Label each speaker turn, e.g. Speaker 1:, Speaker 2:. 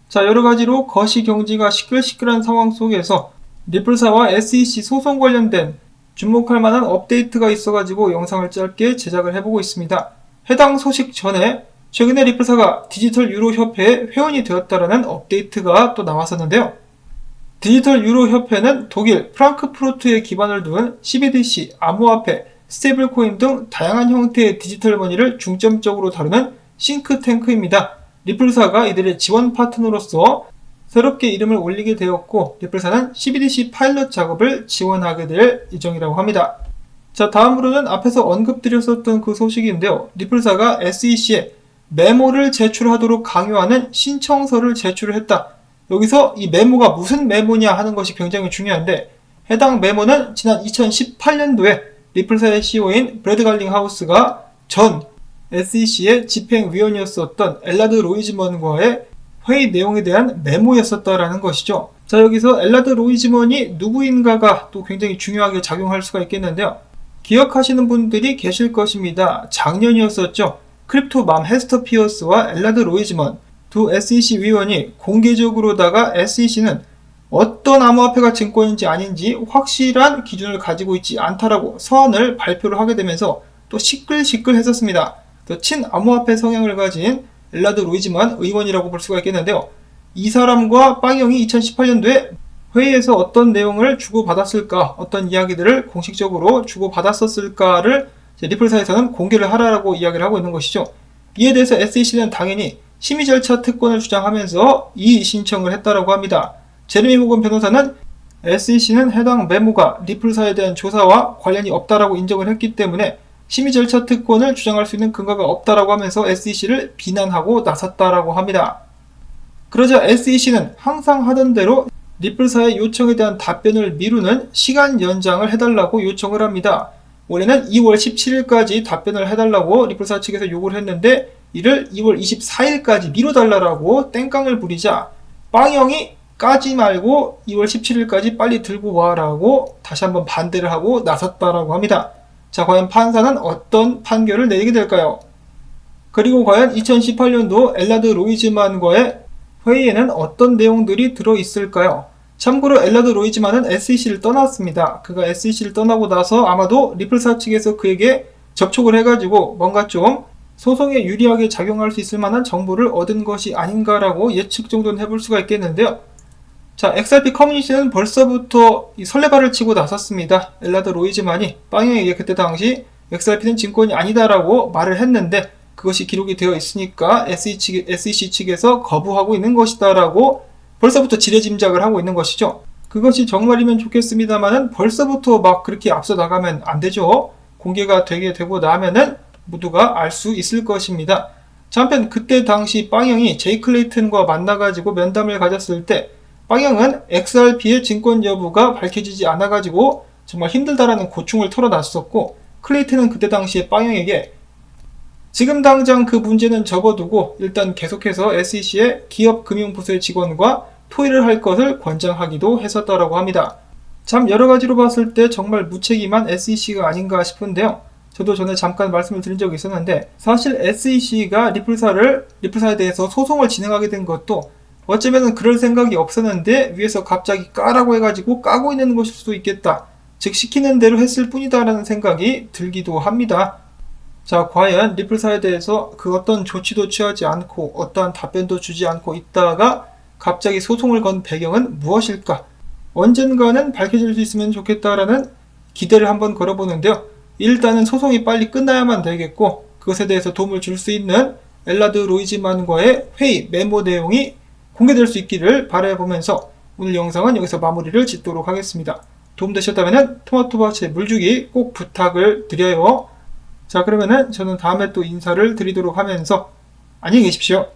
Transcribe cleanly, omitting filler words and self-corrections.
Speaker 1: 자, 여러가지로 거시경지가 시끌시끌한 상황 속에서 리플사와 SEC 소송 관련된 주목할 만한 업데이트가 있어가지고 영상을 짧게 제작을 해보고 있습니다. 해당 소식 전에 최근에 리플사가 디지털 유로 협회의 회원이 되었다라는 업데이트가 또 나왔었는데요. 디지털 유로 협회는 독일 프랑크푸르트에 기반을 둔 CBDC, 암호화폐, 스테이블코인 등 다양한 형태의 디지털 머니를 중점적으로 다루는 싱크탱크입니다. 리플사가 이들의 지원 파트너로서 새롭게 이름을 올리게 되었고, 리플사는 CBDC 파일럿 작업을 지원하게 될 예정이라고 합니다. 자, 다음으로는 앞에서 언급드렸었던 그 소식인데요. 리플사가 SEC에 메모를 제출하도록 강요하는 신청서를 제출을 했다. 여기서 이 메모가 무슨 메모냐 하는 것이 굉장히 중요한데, 해당 메모는 지난 2018년도에 리플사의 CEO인 브래드 갈링하우스가 전 SEC의 집행위원이었었던 엘라드 로이즈먼과의 회의 내용에 대한 메모였었다라는 것이죠. 자, 여기서 엘라드 로이즈먼이 누구인가가 또 굉장히 중요하게 작용할 수가 있겠는데요. 기억하시는 분들이 계실 것입니다. 작년이었었죠. 크립토맘 헤스터 피어스와 엘라드 로이즈먼 두 SEC 위원이 공개적으로다가 SEC는 어떤 암호화폐가 증권인지 아닌지 확실한 기준을 가지고 있지 않다라고 서한을 발표를 하게 되면서 또 시끌시끌했었습니다. 또 친암호화폐 성향을 가진 엘라드 로이즈먼 의원이라고 볼 수가 있겠는데요. 이 사람과 빵형이 2018년도에 회의에서 어떤 내용을 주고받았을까, 어떤 이야기들을 공식적으로 주고받았었을까를 리플사에서는 공개를 하라고 이야기를 하고 있는 것이죠. 이에 대해서 SEC는 당연히 심의 절차 특권을 주장하면서 이 신청을 했다라고 합니다. 제레미 모건 변호사는 SEC는 해당 메모가 리플사에 대한 조사와 관련이 없다라고 인정을 했기 때문에 심의 절차 특권을 주장할 수 있는 근거가 없다라고 하면서 SEC를 비난하고 나섰다라고 합니다. 그러자 SEC는 항상 하던 대로 리플사의 요청에 대한 답변을 미루는 시간 연장을 해달라고 요청을 합니다. 원래는 2월 17일까지 답변을 해달라고 리플사 측에서 요구를 했는데 이를 2월 24일까지 미뤄달라고 땡깡을 부리자 빵형이 까지 말고 2월 17일까지 빨리 들고 와라고 다시 한번 반대를 하고 나섰다라고 합니다. 자, 과연 판사는 어떤 판결을 내리게 될까요? 그리고 과연 2018년도 엘라드 로이즈만과의 회의에는 어떤 내용들이 들어있을까요? 참고로 엘라드 로이즈만은 SEC를 떠났습니다. 그가 SEC를 떠나고 나서 아마도 리플사 측에서 그에게 접촉을 해가지고 뭔가 좀 소송에 유리하게 작용할 수 있을 만한 정보를 얻은 것이 아닌가라고 예측 정도는 해볼 수가 있겠는데요. 자, XRP 커뮤니티는 벌써부터 이 설레발을 치고 나섰습니다. 엘라드 로이즈만이 빵형에게 그때 당시 XRP는 증권이 아니다라고 말을 했는데 그것이 기록이 되어 있으니까 SEC 측에서 거부하고 있는 것이다라고 벌써부터 지레짐작을 하고 있는 것이죠. 그것이 정말이면 좋겠습니다만은 벌써부터 막 그렇게 앞서 나가면 안 되죠. 공개가 되게 되고 나면은 모두가 알 수 있을 것입니다. 자, 한편 그때 당시 빵형이 제이 클레이튼과 만나가지고 면담을 가졌을 때 빵형은 XRP의 증권 여부가 밝혀지지 않아가지고 정말 힘들다라는 고충을 털어놨었고, 클레이튼은 그때 당시에 빵형에게 지금 당장 그 문제는 접어두고 일단 계속해서 SEC의 기업금융부서의 직원과 토의를 할 것을 권장하기도 했었다라고 합니다. 참 여러가지로 봤을 때 정말 무책임한 SEC가 아닌가 싶은데요. 저도 전에 잠깐 말씀을 드린 적이 있었는데 사실 SEC가 리플사에 대해서 소송을 진행하게 된 것도 어쩌면 그럴 생각이 없었는데 위에서 갑자기 까라고 해가지고 까고 있는 것일 수도 있겠다. 즉 시키는 대로 했을 뿐이다 라는 생각이 들기도 합니다. 자, 과연 리플사에 대해서 그 어떤 조치도 취하지 않고 어떠한 답변도 주지 않고 있다가 갑자기 소송을 건 배경은 무엇일까? 언젠가는 밝혀질 수 있으면 좋겠다라는 기대를 한번 걸어보는데요. 일단은 소송이 빨리 끝나야만 되겠고 그것에 대해서 도움을 줄 수 있는 엘라드 로이즈만과의 회의 메모 내용이 공개될 수 있기를 바라보면서 오늘 영상은 여기서 마무리를 짓도록 하겠습니다. 도움되셨다면 토마토밭에 물주기 꼭 부탁을 드려요. 자, 그러면은 저는 다음에 또 인사를 드리도록 하면서 안녕히 계십시오.